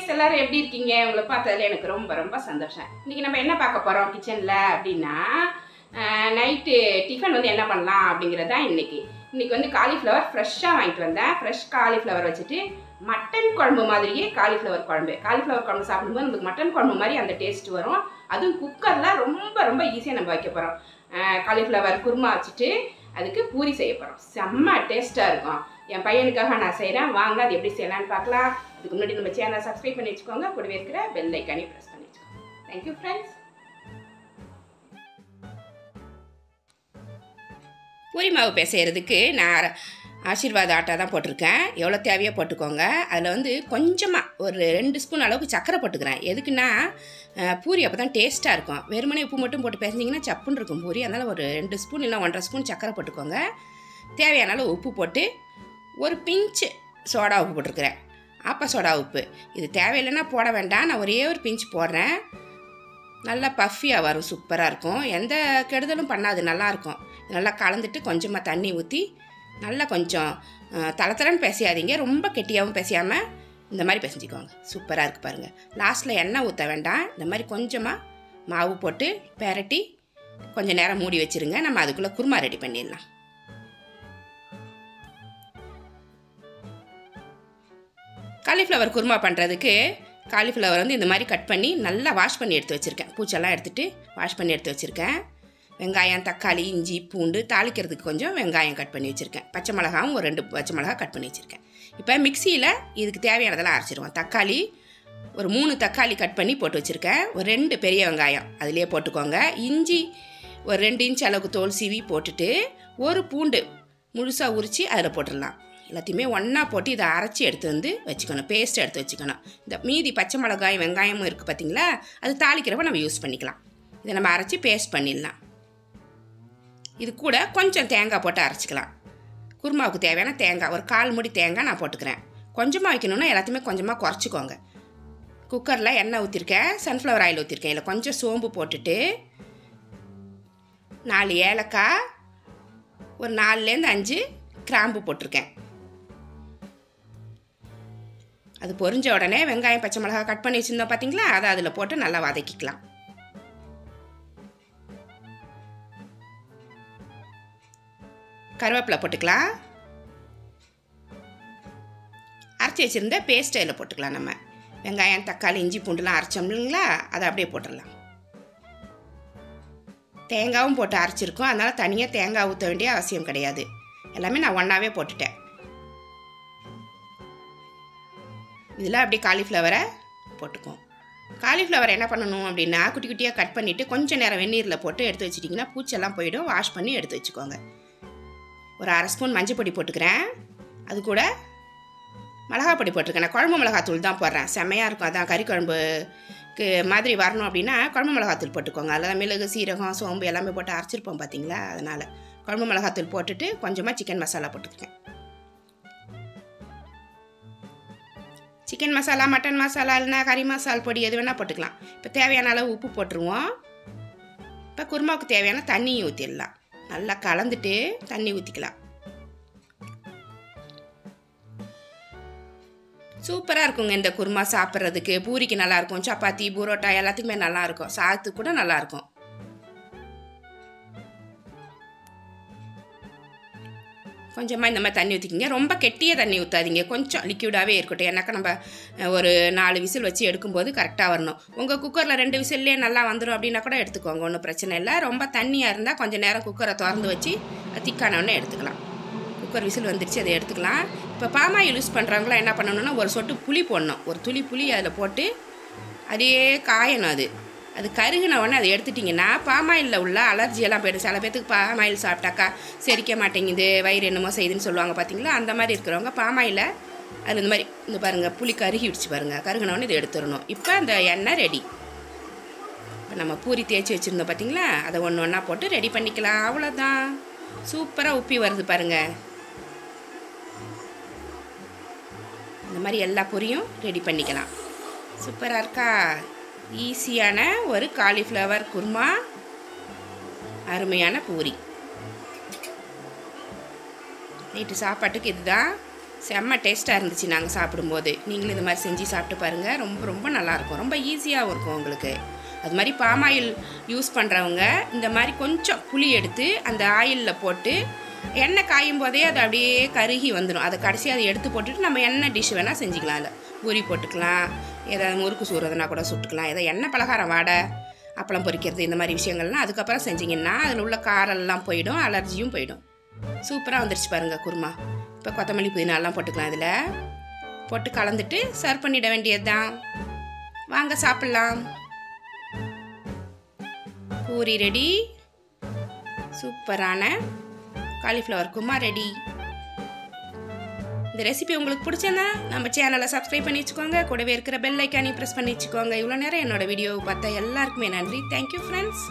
Friends எல்லாரும் எப்படி இருக்கீங்க? உங்களை பார்த்ததுல எனக்கு ரொம்ப ரொம்ப சந்தோஷம். இன்னைக்கு நம்ம என்ன பார்க்க போகிறோம் கிச்சனில் அப்படின்னா, நைட்டு டிஃபன் வந்து என்ன பண்ணலாம் அப்படிங்கிறது தான் இன்னைக்கு வந்து காலிஃப்ளவர் ஃப்ரெஷ்ஷாக வாங்கிட்டு வந்தேன். ஃப்ரெஷ் காலிஃப்ளவர் வச்சுட்டு மட்டன் குழம்பு மாதிரியே காலிஃப்ளவர் குழம்பு சாப்பிடும்போது நமக்கு மட்டன் குழம்பு மாதிரி அந்த டேஸ்ட் வரும். அதுவும் குக்கரில் ரொம்ப ரொம்ப ஈஸியாக நம்ம வைக்க போகிறோம். காலிஃப்ளவர் குருமா வச்சுட்டு அதுக்கு பூரி செய்ய போகிறோம். செம்ம டேஸ்ட்டாக இருக்கும். என் பையனுக்காக நான் செய்கிறேன். வாங்க அது எப்படி செய்யலான்னு பார்க்கலாம். அதுக்கு முன்னாடி நம்ம சேனலை சப்ஸ்கிரைப் பண்ணி வச்சுக்கோங்க. கூடவே இருக்கிற பெல் ஐக்கானையும் ப்ரெஸ் பண்ணி வச்சுக்கோங்க. Thank you friends. பூரி மாவு செய்கிறதுக்கு நான் ஆசீர்வாத் ஆட்டா தான் போட்டிருக்கேன். எவ்வளோ தேவையோ போட்டுக்கோங்க. அதில் வந்து கொஞ்சமாக ஒரு 2 ஸ்பூன் அளவுக்கு சர்க்கரை போட்டுக்கிறேன். எதுக்குன்னா பூரி அப்போ தான் டேஸ்ட்டாக இருக்கும். வெறுமனே உப்பு மட்டும் போட்டு பேசிங்கன்னா சப்புன்னு இருக்கும் பூரி. அதனால் ஒரு 2 ஸ்பூன் இல்லை 1.5 ஸ்பூன் சர்க்கரை போட்டுக்கோங்க. தேவையான அளவு உப்பு போட்டு ஒரு பிஞ்சு சோடா உப்பு போட்டிருக்கிறேன். ஆப்ப சோடா உப்பு. இது தேவையில்லைன்னா போட வேண்டாம். நான் ஒரே ஒரு பிஞ்சு போடுறேன். நல்லா பஃபியாக வரும். சூப்பராக இருக்கும். எந்த கெடுதலும் பண்ணாது. நல்லாயிருக்கும். நல்லா கலந்துட்டு கொஞ்சமாக தண்ணி ஊற்றி நல்லா கொஞ்சம் தளத்தலன்னு பேசியாதீங்க. ரொம்ப கெட்டியாகவும் பேசியாமல் இந்த மாதிரி பிசைஞ்சிக்கோங்க. சூப்பராக இருக்குது பாருங்கள். லாஸ்ட்டில் எண்ணெய் ஊற்ற வேண்டாம். இந்த மாதிரி கொஞ்சமாக மாவு போட்டு பெரட்டி கொஞ்சம் நேரம் மூடி வச்சுருங்க. நம்ம அதுக்குள்ளே குருமா ரெடி பண்ணிடலாம். காலிஃப்ளவர் குருமா பண்ணுறதுக்கு காலிஃப்ளவர் வந்து இந்த மாதிரி கட் பண்ணி நல்லா வாஷ் பண்ணி எடுத்து வச்சுருக்கேன். பூச்செல்லாம் எடுத்துகிட்டு வாஷ் பண்ணி எடுத்து வச்சுருக்கேன். வெங்காயம், தக்காளி, இஞ்சி, பூண்டு, தாளிக்கிறதுக்கு கொஞ்சம் வெங்காயம் கட் பண்ணி வச்சுருக்கேன். பச்சை மிளகாவும் ஒரு 2 பச்சை மிளகா கட் பண்ணி வச்சுருக்கேன். இப்போ மிக்சியில் இதுக்கு தேவையானதெல்லாம் அரைச்சிடுவோம். தக்காளி ஒரு 3 தக்காளி கட் பண்ணி போட்டு வச்சுருக்கேன். ஒரு 2 பெரிய வெங்காயம் அதிலே போட்டுக்கோங்க. இஞ்சி ஒரு 2 இன்ச் அளவுக்கு தோல் சீவி போட்டுட்டு ஒரு பூண்டு முழுசாக உரித்து அதில் போட்டுடலாம். எல்லாத்தையுமே ஒன்றா போட்டு இதை அரைச்சி எடுத்து வந்து வச்சுக்கணும். பேஸ்ட் எடுத்து வச்சுக்கணும். இந்த மீதி பச்சை மிளகாய் வெங்காயமும் இருக்குது பார்த்திங்களா, அது தாளிக்கிறப்ப நம்ம யூஸ் பண்ணிக்கலாம். இதை நம்ம அரைச்சி பேஸ்ட் பண்ணிடலாம். இது கூட கொஞ்சம் தேங்காய் போட்டு அரைச்சிக்கலாம். குருமாவுக்கு தேவையான தேங்காய் ஒரு 1/4 மூடி தேங்காய் நான் போட்டுக்கிறேன். கொஞ்சமாக வைக்கணுன்னா எல்லாத்தையுமே கொஞ்சமாக குறைச்சிக்கோங்க. குக்கரில் எண்ணெய் ஊற்றிருக்கேன். சன்ஃப்ளவர் ஆயில் ஊற்றிருக்கேன். இதில் கொஞ்சம் சோம்பு போட்டுட்டு 4 ஏலக்காய், ஒரு 4லேருந்து 5 கிராம்பு போட்டிருக்கேன். அது பொரிஞ்ச உடனே வெங்காயம், பச்சை மிளகாய் கட் பண்ணி வச்சுருந்தோம் பார்த்தீங்களா, அதை அதில் போட்டு நல்லா வதக்கிக்கலாம். கருவேப்பிலை போட்டுக்கலாம். அரைச்சி வச்சுருந்த பேஸ்ட் அதில் போட்டுக்கலாம். நம்ம வெங்காயம், தக்காளி, இஞ்சி, பூண்டுலாம் அரைச்சோம் இல்லைங்களா, அதை அப்படியே போட்டுடலாம். தேங்காயும் போட்டு அரைச்சிருக்கோம். அதனால் தனியாக தேங்காய் ஊற்ற வேண்டிய அவசியம் கிடையாது. எல்லாமே நான் ஒன்றாவே போட்டுட்டேன். இதில் அப்படியே காலிஃப்ளவரை போட்டுக்குவோம். காலிஃப்ளவர் என்ன பண்ணணும் அப்படின்னா, குட்டி குட்டியாக கட் பண்ணிவிட்டு கொஞ்சம் நேரம் வெந்நீரில் போட்டு எடுத்து வச்சிட்டிங்கன்னா பூச்செல்லாம் போயிடும். வாஷ் பண்ணி எடுத்து வச்சுக்கோங்க. ஒரு 1/2 ஸ்பூன் மஞ்சள் பொடி போட்டுக்கிறேன். அது கூட மிளகா பொடி போட்டிருக்கேன். நான் குழம்பு மிளகாத்தூள் தான் போடுறேன். செம்மையாக இருக்கும். அதான் கறி குழம்புக்கு மாதிரி வரணும் அப்படின்னா குழம்பு மிளகாத்தூள் போட்டுக்கோங்க. அதில் மிளகு, சீரகம், சோம்பு எல்லாமே போட்டு அரைச்சிருப்போம் பார்த்தீங்களா, அதனால் குழம்பு மிளகாத்தூள் போட்டுட்டு கொஞ்சமாக சிக்கன் மசாலா போட்டுக்கிறேன். சிக்கன் மசாலா, மட்டன் மசாலா, இல்லைனா கறி மசால் பொடி எது வேணால் போட்டுக்கலாம். இப்போ தேவையான அளவு உப்பு போட்டுருவோம். இப்போ குருமாவுக்கு தேவையான தண்ணியும் ஊற்றிடலாம். நல்லா கலந்துட்டு தண்ணி ஊற்றிக்கலாம். சூப்பராக இருக்குங்க இந்த குருமா. சாப்பிட்றதுக்கு பூரிக்கு நல்லாயிருக்கும். சப்பாத்தி, புரோட்டா எல்லாத்துக்குமே நல்லாயிருக்கும். சாதத்துக்கு கூட நல்லாயிருக்கும். கொஞ்சமாக இந்த மாதிரி தண்ணி ஊற்றிக்கிங்க. ரொம்ப கெட்டியாக தண்ணி ஊற்றாதீங்க. கொஞ்சம் லிக்யூடாகவே இருக்கட்டும். ஏன்னாக்கா நம்ம ஒரு 4 விசில் வச்சு எடுக்கும்போது கரெக்டாக வரணும். உங்கள் குக்கரில் 2 விசில்லே நல்லா வந்துடும் அப்படின்னா கூட எடுத்துக்கோங்க. ஒன்றும் பிரச்சனை இல்லை. ரொம்ப தண்ணியாக இருந்தால் கொஞ்சம் நேரம் குக்கரை திறந்து வச்சு திக்கானவொன்னே எடுத்துக்கலாம். குக்கர் விசில் வந்துடுச்சு, அதை எடுத்துக்கலாம். இப்போ பாமாயில் யூஸ் பண்ணுறவங்களாம் என்ன பண்ணணுன்னா, ஒரு சொட்டு புளி போடணும். ஒரு துளி புளி அதில் போட்டு அதே காயணும். அது கருகின உடனே அதை எடுத்துட்டிங்கன்னா பாமாயிலில் உள்ள அலர்ஜியெல்லாம் போய்டும். சில பேர்த்துக்கு பாமாயில் சாப்பிட்டாக்கா செரிக்க மாட்டேங்குது, வயிறு என்னமோ செய்யுதுன்னு சொல்லுவாங்க பார்த்தீங்களா. அந்த மாதிரி இருக்கிறவங்க பாமாயில் அதில் இந்த மாதிரி இந்த பாருங்கள் புளி கருகி விடுச்சு பாருங்கள். கருகின உடனே இதை எடுத்துடணும். இப்போ அந்த எண்ணெய் ரெடி. இப்போ நம்ம பூரி தேய்ச்சி வச்சுருந்தோம் பார்த்தீங்களா, அதை ஒன்று ஒன்றா போட்டு ரெடி பண்ணிக்கலாம். அவ்வளோதான். சூப்பராக உப்பி வருது பாருங்கள். இந்த மாதிரி எல்லா பொரியும் ரெடி பண்ணிக்கலாம். சூப்பராக இருக்கா? ஈஸியான ஒரு காலிஃப்ளவர் குருமா, அருமையான பூரி. நைட்டு சாப்பாட்டுக்கு இதுதான். செம்ம டேஸ்ட்டாக இருந்துச்சு நாங்கள் சாப்பிடும்போது. நீங்களும் இது மாதிரி செஞ்சு சாப்பிட்டு பாருங்கள். ரொம்ப ரொம்ப நல்லாயிருக்கும். ரொம்ப ஈஸியாகவும் இருக்கும் உங்களுக்கு. அது மாதிரி பாம் ஆயில் யூஸ் பண்ணுறவங்க இந்த மாதிரி கொஞ்சம் புளி எடுத்து அந்த ஆயிலில் போட்டு எண்ணெய் காயும் போதே அது அப்படியே கருகி வந்துடும். அதை கடைசி அதை எடுத்து போட்டுட்டு நம்ம எண்ணெய் டிஷ் வேணால் செஞ்சுக்கலாம். அதில் பூரி போட்டுக்கலாம், ஏதாவது முறுக்கு சூறதுனா கூட சுட்டுக்கலாம். ஏதாவது எண்ணெய் பலகாரம் வாடை அப்பளம் பொரிக்கிறது இந்த மாதிரி விஷயங்கள்லாம் அதுக்கப்புறம் செஞ்சிங்கன்னா அதில் உள்ள காரெல்லாம் போயிடும், அலர்ஜியும் போயிடும். சூப்பராக வந்துருச்சு பாருங்கள் குருமா. இப்போ கொத்தமல்லி புதினாலாம் போட்டுக்கலாம். இதில் போட்டு கலந்துட்டு சர்வ் பண்ணிட வேண்டியது தான். வாங்க சாப்பிட்லாம். பூரி ரெடி, சூப்பரான காலிஃப்ளவர் குருமா ரெடி. இந்த ரெசிபி உங்களுக்கு பிடிச்சதா நம்ம சேனலை சப்ஸ்கிரைப் பண்ணி வச்சுக்கோங்க. கூடவே இருக்கிற பெல் ஐக்கானையும் ப்ரெஸ் பண்ணி வச்சுக்கோங்க. இவ்வளோ நேரம் என்னோட வீடியோவை பார்த்தா எல்லாருக்குமே நன்றி. Thank you friends.